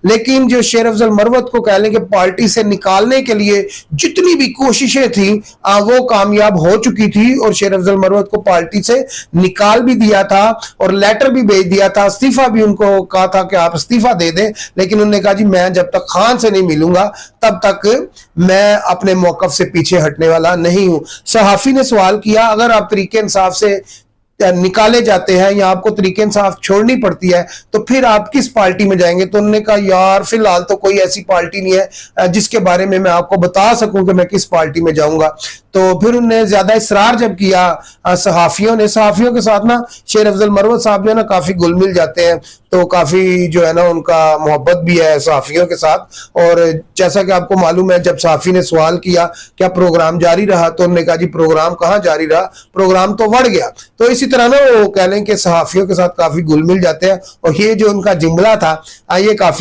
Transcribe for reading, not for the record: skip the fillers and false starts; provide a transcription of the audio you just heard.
लेकिन जो शेर अफजल मरवत को कह लें कि पार्टी से निकालने के लिए जितनी भी कोशिशें थी वो कामयाब हो चुकी थी और शेर अफजल मरवत को पार्टी से निकाल भी दिया था और लेटर भी भेज दिया था, इस्तीफा भी उनको कहा था कि आप इस्तीफा दे दें, लेकिन उन्होंने कहा जी मैं जब तक खान से नहीं मिलूंगा तब तक मैं अपने मौकफ से पीछे हटने वाला नहीं हूं। सहाफी ने सवाल किया अगर आप तरीके इंसाफ से निकाले जाते हैं या आपको तरीके इंसाफ छोड़नी पड़ती है तो फिर आप किस पार्टी में जाएंगे? तो उन्होंने कहा यार फिलहाल तो कोई ऐसी पार्टी नहीं है जिसके बारे में मैं आपको बता सकूं कि मैं किस पार्टी में जाऊंगा। तो फिर उन्होंने ज्यादा इसरार जब किया सहाफियों के साथ ना शेर अफजल मरवत साहब जो है ना काफी घुल मिल जाते हैं, तो काफी जो है ना उनका मोहब्बत भी है सहाफियों के साथ। और जैसा कि आपको मालूम है जब सहाफी ने सवाल किया क्या प्रोग्राम जारी रहा तो उन्होंने कहा जी प्रोग्राम कहाँ जारी रहा, प्रोग्राम तो बढ़ गया। तो इसी तरह ना वो कह लें कि सहाफियों के साथ काफी घुल मिल जाते हैं और ये जो उनका जुमला था ये काफी